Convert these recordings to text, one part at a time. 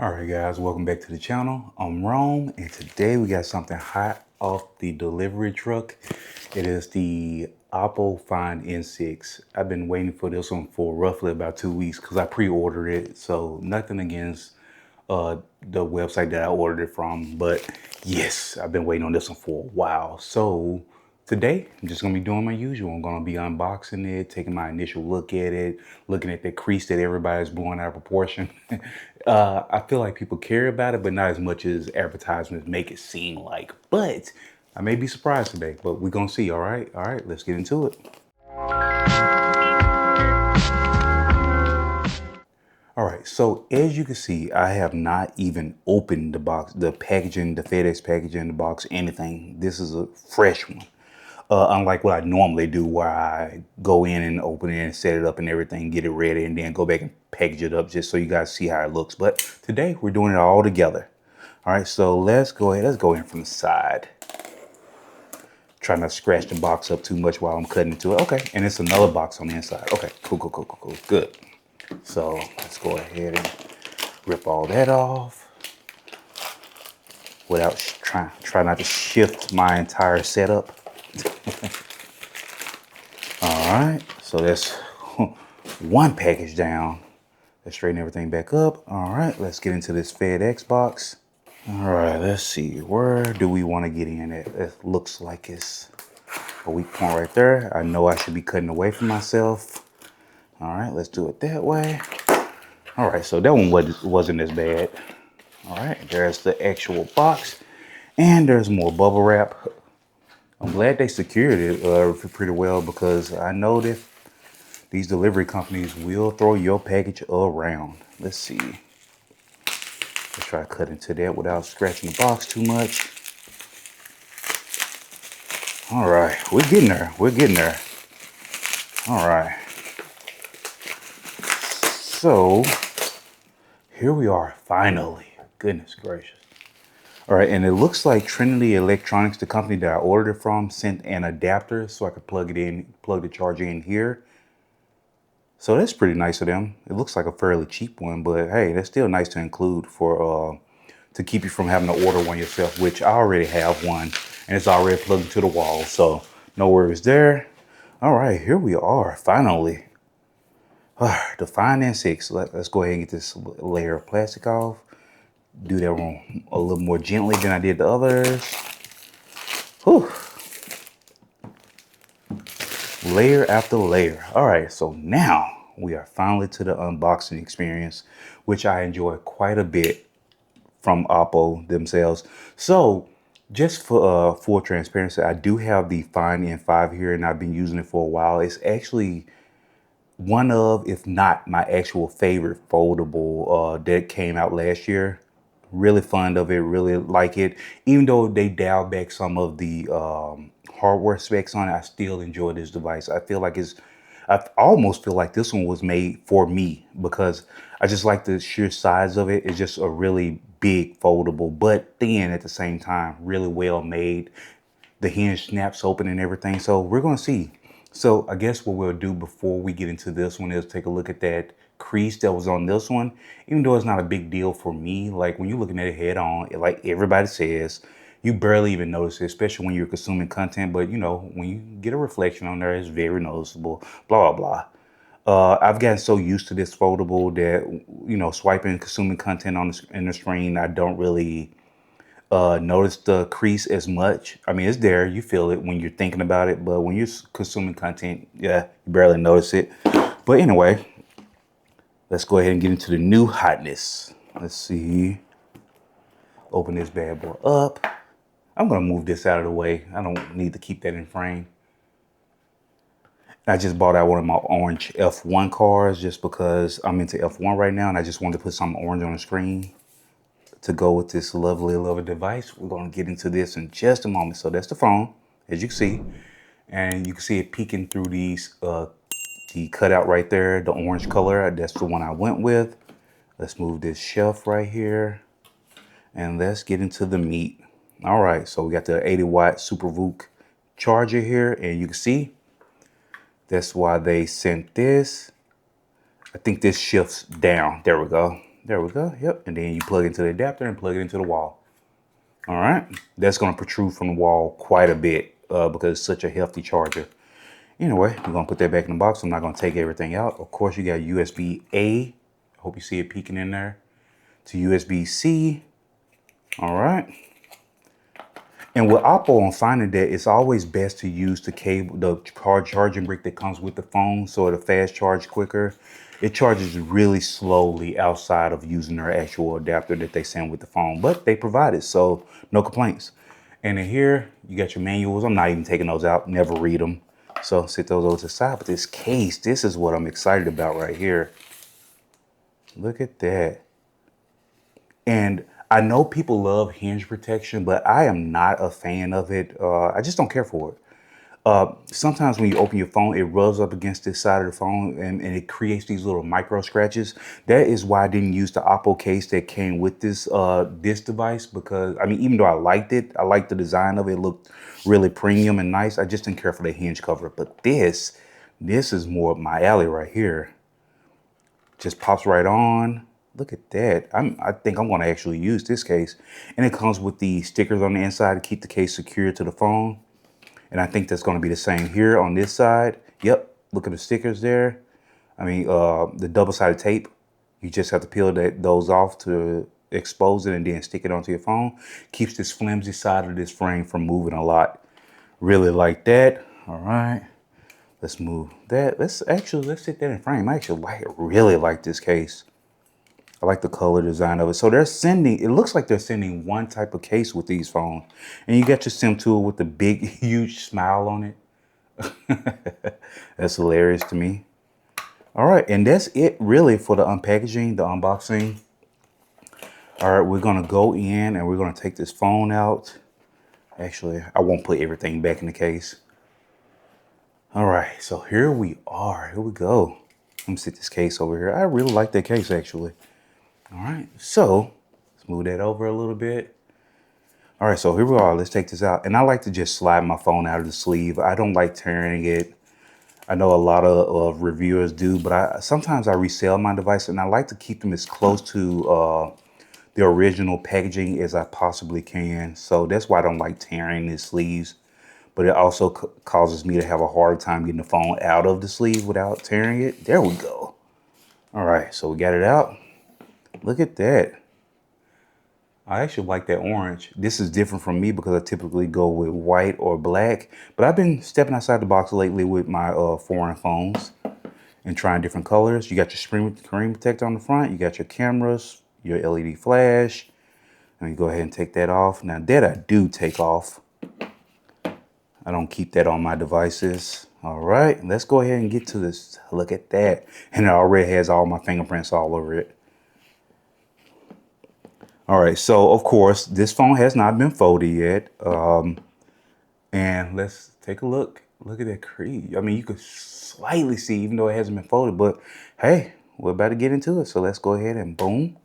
All right, guys, welcome back to the channel. I'm Rome, and today we got something hot off the delivery truck. It is the Oppo Find N6. I've been waiting for this one for roughly about 2 weeks because I pre-ordered it. So nothing against the website that I ordered it from, but yes, I've been waiting on this one for a while. So today, I'm just gonna be doing my usual. I'm gonna be unboxing it, taking my initial look at it, looking at the crease that everybody's blowing out of proportion. I feel like people care about it, but not as much as advertisements make it seem like. But I may be surprised today, but we're gonna see. All right, let's get into it. All right, so as you can see, I have not even opened the box, the packaging, the FedEx packaging, the box, anything. This is a fresh one. Unlike what I normally do, where I go in and open it and set it up and everything, get it ready, and then go back and package it up just so you guys see how it looks. But today we're doing it all together. All right, so let's go ahead. Let's go in from the side. Try not to scratch the box up too much while I'm cutting into it. Okay, and it's another box on the inside. Okay, cool, good. So let's go ahead and rip all that off without try not to shift my entire setup. All right, so that's one package down. Let's straighten everything back up. All right, let's get into this FedEx box. All right, let's see, where do we want to get in at? It looks like it's a weak point right there. I know I should be cutting away from myself. All right, let's do it that way. All right, so that one wasn't as bad. All right, there's the actual box, and there's more bubble wrap. I'm glad they secured it pretty well, because I know that these delivery companies will throw your package around. Let's see. Let's try to cut into that without scratching the box too much. All right, we're getting there. We're getting there. All right. So here we are, finally. Goodness gracious. All right, and it looks like Trinity Electronics, the company that I ordered it from, sent an adapter so I could plug it in, plug the charger in here. So that's pretty nice of them. It looks like a fairly cheap one, but hey, that's still nice to include for to keep you from having to order one yourself, which I already have one, and it's already plugged into the wall, so no worries there. All right, here we are, finally. The Find N6. Let's go ahead and get this layer of plastic off. Do that one a little more gently than I did the others. Whew. Layer after layer. All right, so now we are finally to the unboxing experience, which I enjoy quite a bit from Oppo themselves. So just for full transparency, I do have the Find N5 here, and I've been using it for a while. It's actually one of, if not my actual favorite foldable that came out last year. Really fond of it, really like it. Even though they dialed back some of the hardware specs on it, I still enjoy this device. I almost feel like this one was made for me, because I just like the sheer size of it. It's just a really big foldable, but thin at the same time, really well made. The hinge snaps open and everything. So we're gonna see. So I guess what we'll do before we get into this one is take a look at that crease that was on this one. Even though it's not a big deal for me, like when you're looking at it head on, like everybody says, you barely even notice it, especially when you're consuming content. But you know, when you get a reflection on there, it's very noticeable, blah, blah, blah. I've gotten so used to this foldable that, you know, swiping, consuming content on in the screen, I don't really notice the crease as much. I mean, it's there, you feel it when you're thinking about it, but when you're consuming content, yeah, you barely notice it. But anyway, let's go ahead and get into the new hotness. Let's see. Open this bad boy up. I'm gonna move this out of the way. I don't need to keep that in frame. I just bought out one of my orange F1 cars just because I'm into F1 right now, and I just wanted to put something orange on the screen to go with this lovely device. We're gonna get into this in just a moment. So that's the phone, as you can see, and you can see it peeking through these the cutout right there, the orange color. That's the one I went with. Let's move this shelf right here, and let's get into the meat. All right, so we got the 80-watt SuperVOOC charger here, and you can see that's why they sent this. I think this shifts down. There we go. There we go. Yep. And then you plug into the adapter and plug it into the wall. All right. That's going to protrude from the wall quite a bit because it's such a hefty charger. Anyway, we're going to put that back in the box. I'm not going to take everything out. Of course, you got USB-A. I hope you see it peeking in there. To USB-C. All right. And with Oppo, I'm finding that it's always best to use the cable, the charging brick that comes with the phone, so it'll fast charge quicker. It charges really slowly outside of using their actual adapter that they send with the phone, but they provide it, so no complaints. And in here, you got your manuals. I'm not even taking those out, never read them. So sit those over to the side. But this case, this is what I'm excited about right here. Look at that. And I know people love hinge protection, but I am not a fan of it. I just don't care for it. Sometimes when you open your phone, it rubs up against this side of the phone and it creates these little micro scratches. That is why I didn't use the Oppo case that came with this device, because I mean, even though I liked it, I liked the design of it. It looked really premium and nice. I just didn't care for the hinge cover. But this is more up my alley right here. Just pops right on. Look at that. I think I'm going to actually use this case. And it comes with the stickers on the inside to keep the case secure to the phone. And I think that's going to be the same here on this side. Yep, look at the stickers there. I mean, the double-sided tape. You just have to peel those off to expose it and then stick it onto your phone. Keeps this flimsy side of this frame from moving a lot. Really like that. All right, let's move that. Let's sit that in frame. I actually really like this case. I like the color design of it. So it looks like they're sending one type of case with these phones. And you got your SIM tool with the big, huge smile on it. That's hilarious to me. All right, and that's it really for the unpackaging, the unboxing. All right, we're gonna go in and we're gonna take this phone out. Actually, I won't put everything back in the case. All right, so here we are, here we go. Let me sit this case over here. I really like that case actually. All right, so let's move that over a little bit. All right, so here we are. Let's take this out. And I like to just slide my phone out of the sleeve. I don't like tearing it. I know a lot of reviewers do, but sometimes I resell my device and I like to keep them as close to the original packaging as I possibly can. So that's why I don't like tearing the sleeves. But it also causes me to have a hard time getting the phone out of the sleeve without tearing it. There we go. All right, so we got it out. Look at that. I actually like that orange. This is different from me because I typically go with white or black. But I've been stepping outside the box lately with my foreign phones and trying different colors. You got your screen protector on the front. You got your cameras, your LED flash. Let me go ahead and take that off. Now that I do take off. I don't keep that on my devices. All right, let's go ahead and get to this. Look at that. And it already has all my fingerprints all over it. All right, so of course, this phone has not been folded yet. And let's take a look. Look at that crease. I mean, you could slightly see, even though it hasn't been folded, but hey, we're about to get into it. So let's go ahead and boom.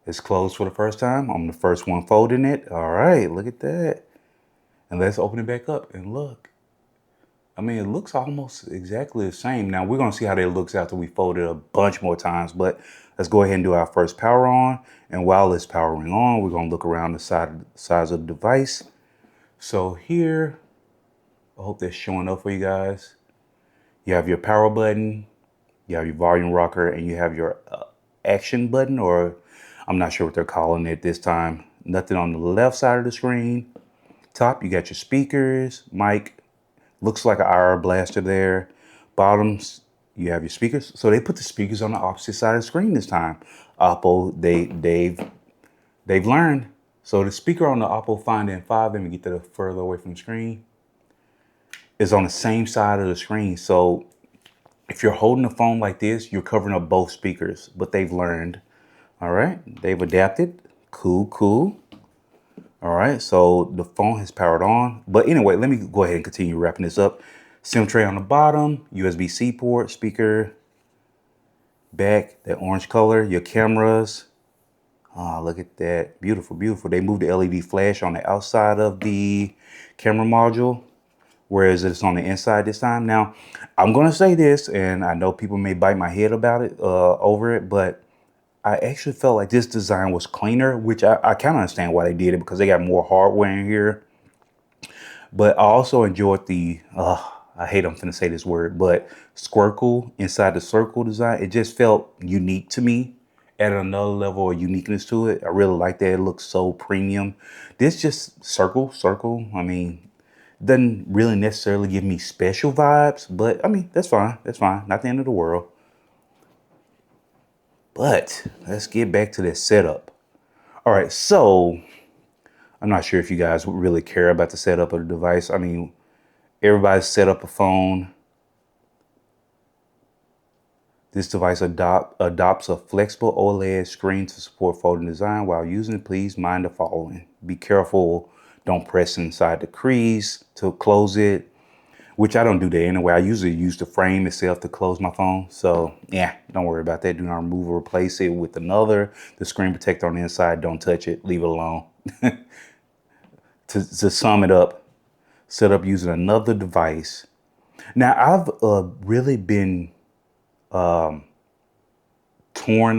It's closed for the first time. I'm the first one folding it. All right, look at that. And let's open it back up and look. I mean, it looks almost exactly the same. Now, we're going to see how that looks after we fold it a bunch more times, but let's go ahead and do our first power on. And while it's powering on, we're going to look around the size of the device. So here, I hope that's showing up for you guys. You have your power button, you have your volume rocker, and you have your action button, or I'm not sure what they're calling it this time. Nothing on the left side of the screen. Top, you got your speakers, mic. Looks like an IR blaster there. Bottoms, you have your speakers. So they put the speakers on the opposite side of the screen this time. Oppo, they've learned. So the speaker on the Oppo Find N5, let me get that further away from the screen, is on the same side of the screen. So if you're holding the phone like this, you're covering up both speakers, but they've learned. All right, they've adapted. Cool, cool. All right, so the phone has powered on. But anyway, let me go ahead and continue wrapping this up. SIM tray on the bottom, USB-C port, speaker, back, that orange color, your cameras. Oh, look at that. Beautiful, beautiful. They moved the LED flash on the outside of the camera module. whereas it's on the inside this time. Now, I'm gonna say this, and I know people may bite my head about it, over it, but I actually felt like this design was cleaner, which I kind of understand why they did it, because they got more hardware in here. But I also enjoyed the, I hate I'm finna say this word, but squircle inside the circle design. It just felt unique to me, added another level of uniqueness to it. I really like that. It looks so premium. This just circle. I mean, doesn't really necessarily give me special vibes, but I mean, that's fine. That's fine. Not the end of the world. But let's get back to this setup. All right, so I'm not sure if you guys would really care about the setup of the device. I mean, everybody's set up a phone. This device adopts a flexible OLED screen to support folding design. While using it, please mind the following. Be careful, don't press inside the crease to close it, which I don't do that anyway. I usually use the frame itself to close my phone. So yeah, don't worry about that. Do not remove or replace it with another. The screen protector on the inside, don't touch it, leave it alone. To sum it up, set up using another device. Now I've really been torn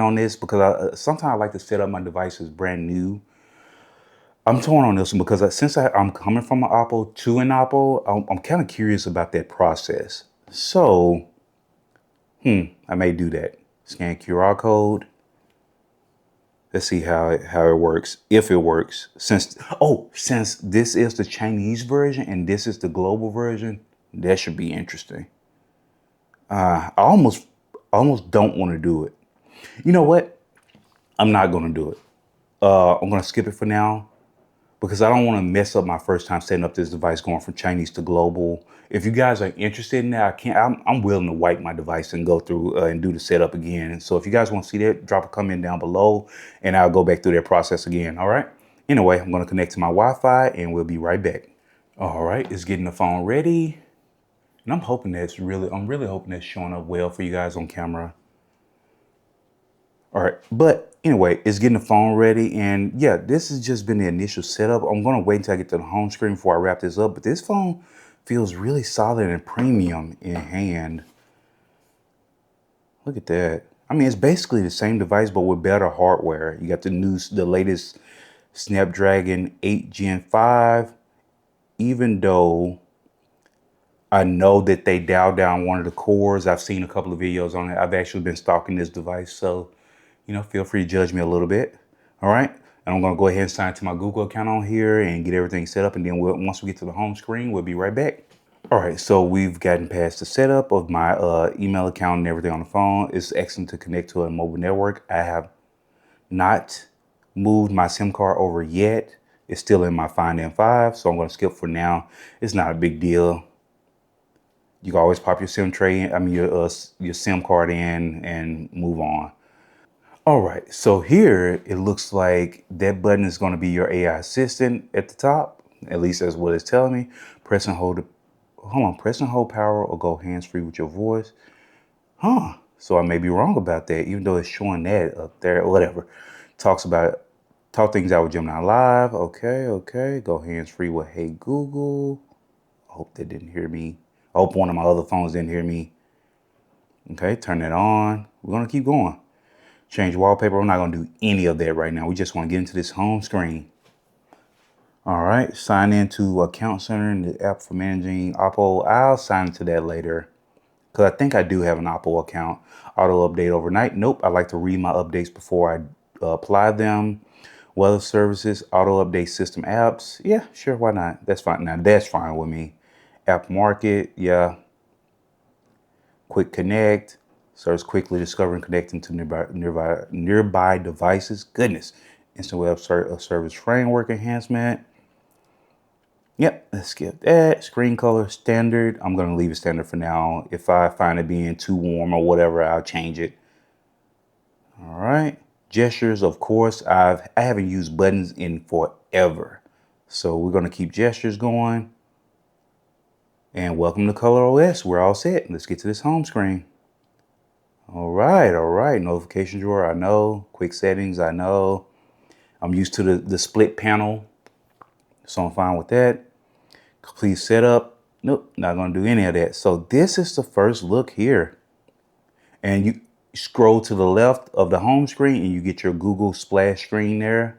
on this because sometimes I like to set up my devices brand new. I'm torn on this one because since I'm coming from an Oppo to an Oppo, I'm kind of curious about that process. So, I may do that. Scan QR code. Let's see how it works. If it works. Since this is the Chinese version and this is the global version, that should be interesting. I almost don't want to do it. You know what? I'm not going to do it. I'm going to skip it for now because I don't want to mess up my first time setting up this device going from Chinese to global. If you guys are interested in that, I'm willing to wipe my device and go through and do the setup again. So if you guys want to see that, drop a comment down below and I'll go back through that process again. All right. Anyway, I'm going to connect to my Wi-Fi and we'll be right back. All right. It's getting the phone ready. And I'm really hoping that's showing up well for you guys on camera. All right, but anyway, it's getting the phone ready, and yeah, this has just been the initial setup. I'm gonna wait until I get to the home screen before I wrap this up, but this phone feels really solid and premium in hand. Look at that. I mean, it's basically the same device, but with better hardware. You got the latest Snapdragon 8 Gen 5, even though I know that they dialed down one of the cores. I've seen a couple of videos on it. I've actually been stalking this device, so feel free to judge me a little bit. All right. And I'm going to go ahead and sign to my Google account on here and get everything set up. And then once we get to the home screen, we'll be right back. All right. So we've gotten past the setup of my email account and everything on the phone. It's excellent to connect to a mobile network. I have not moved my SIM card over yet. It's still in my Find N5. So I'm going to skip for now. It's not a big deal. You can always pop your SIM tray, your SIM card in and move on. All right, so here it looks like that button is going to be your AI assistant at the top. At least that's what it's telling me. Press and hold power or go hands-free with your voice. So I may be wrong about that, even though it's showing that up there, whatever. Talk things out with Gemini Live. Okay. Go hands-free with Hey Google. I hope they didn't hear me. I hope one of my other phones didn't hear me. Okay, turn it on. We're going to keep going. Change wallpaper. I'm not going to do any of that right now. We just want to get into this home screen. All right. Sign into Account Center and the app for managing Oppo. I'll sign into that later because I think I do have an Oppo account. Auto update overnight. Nope. I like to read my updates before I apply them. Weather services, auto update system apps. Yeah, sure. Why not? That's fine. Now that's fine with me. App market. Yeah. Quick connect. Starts quickly discovering connecting to nearby devices. Goodness. Instant web service framework enhancement. Yep, let's skip that. Screen color standard. I'm going to leave it standard for now. If I find it being too warm or whatever, I'll change it. All right. Gestures, of course. I haven't used buttons in forever. So we're going to keep gestures going. And welcome to Color OS. We're all set. Let's get to this home screen. All right. Notification drawer, I know. Quick settings, I know. I'm used to the split panel, so I'm fine with that. Complete setup. Nope, not gonna do any of that. So this is the first look here. And you scroll to the left of the home screen and you get your Google splash screen there.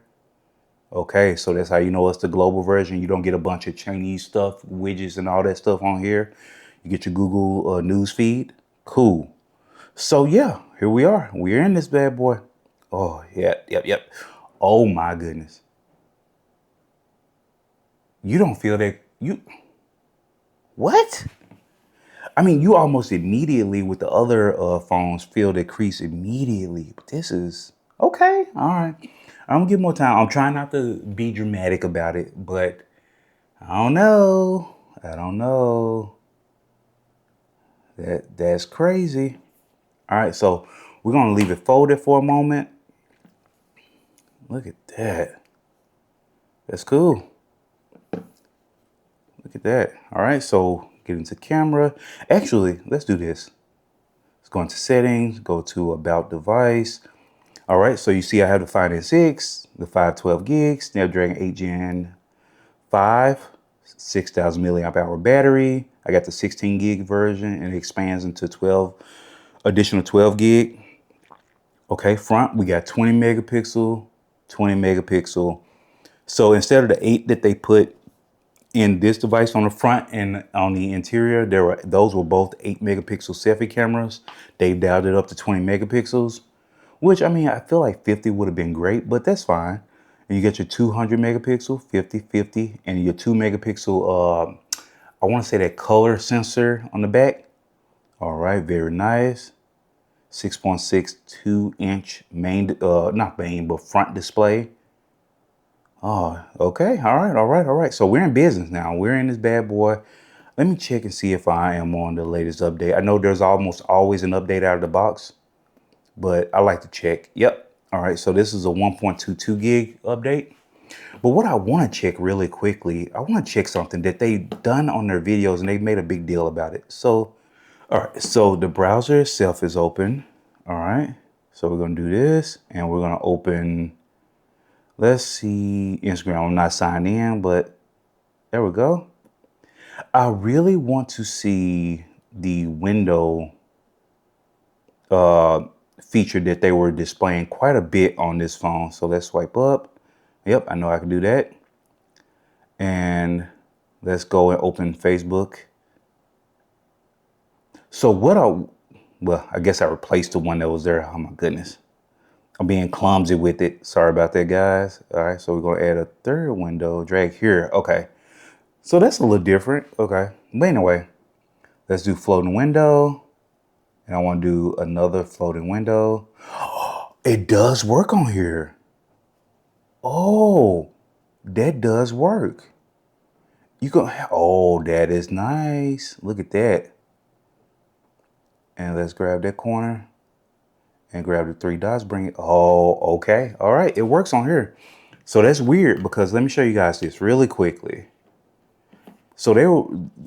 Okay, so that's how you know it's the global version. You don't get a bunch of Chinese stuff, widgets and all that stuff on here. You get your Google news feed. Cool. So yeah, here we are. We're in this bad boy. Oh, yep. Oh my goodness. You don't feel that what? I mean, you almost immediately with the other phones feel the crease immediately. But this is okay. All right. I'm gonna give more time. I'm trying not to be dramatic about it, but I don't know. I don't know. That's crazy. All right, so we're gonna leave it folded for a moment. Look at that. That's cool. Look at that. All right, so get into camera. Actually, let's do this. Let's go into settings, go to about device. All right, so you see I have the 5N6, the 512 gigs, Snapdragon 8 Gen 5, 6,000 milliamp hour battery. I got the 16 gig version and it expands into 12, additional 12 gig. Okay, front, we got 20 megapixel, 20 megapixel. So instead of the 8 that they put in this device on the front and on the interior, those were both 8 megapixel selfie cameras. They dialed it up to 20 megapixels, which I mean, I feel like 50 would have been great, but that's fine. And you get your 200 megapixel, 50, 50, and your 2 megapixel, I want to say that color sensor on the back. All right, very nice. 6.62 inch main, not main, but front display. Oh, okay. All right. So we're in business now. We're in this bad boy. Let me check and see if I am on the latest update. I know there's almost always an update out of the box, but I like to check. Yep. All right. So this is a 1.22 gig update. But what I want to check really quickly, I want to check something that they've done on their videos and they made a big deal about it. So, all right. So the browser itself is open. All right. So we're going to do this and we're going to open, let's see, Instagram. I'm not signed in, but there we go. I really want to see the window feature that they were displaying quite a bit on this phone. So let's swipe up. Yep, I know I can do that. And let's go and open Facebook. So well, I guess I replaced the one that was there. Oh my goodness. I'm being clumsy with it. Sorry about that, guys. All right, so we're gonna add a third window, drag here. Okay, so that's a little different. Okay, but anyway, let's do floating window. And I want to do another floating window. It does work on here. Oh, that does work. You can, oh, that is nice. Look at that. And let's grab that corner and grab the 3 dots, bring it. Oh, okay. All right, it works on here. So that's weird because let me show you guys this really quickly. So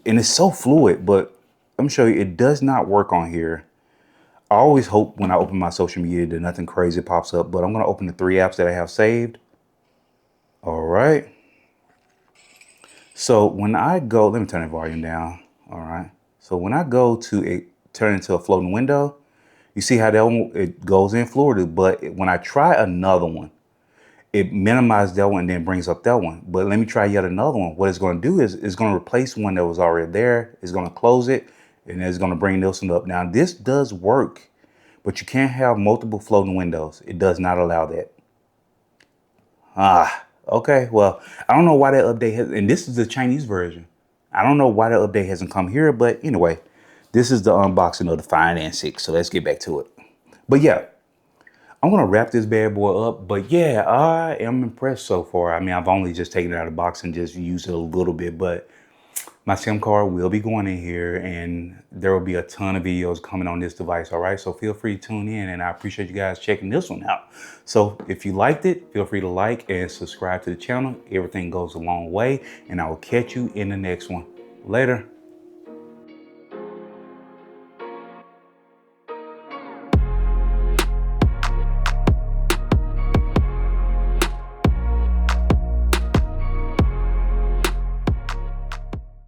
and it's so fluid, but let me show you, it does not work on here. I always hope when I open my social media that nothing crazy pops up, but I'm gonna open the 3 apps that I have saved. All right. So when I go, let me turn the volume down. All right. So when I go to it, turn into a floating window, you see how that one, it goes in fluid, but when I try another one, it minimizes that one and then brings up that one. But let me try yet another one. What it's going to do is it's going to replace one that was already there. It's going to close it and it's going to bring this one up. Now this does work, but you can't have multiple floating windows. It does not allow that. Okay. Well, I don't know why that update has, and this is the Chinese version. I don't know why that update hasn't come here, but anyway, this is the unboxing of the 5N6. So let's get back to it. But yeah, I'm gonna wrap this bad boy up. But yeah, I am impressed so far. I mean, I've only just taken it out of the box and just used it a little bit, but my SIM card will be going in here and there will be a ton of videos coming on this device. All right, so feel free to tune in and I appreciate you guys checking this one out. So if you liked it, feel free to like and subscribe to the channel. Everything goes a long way and I will catch you in the next one. Later.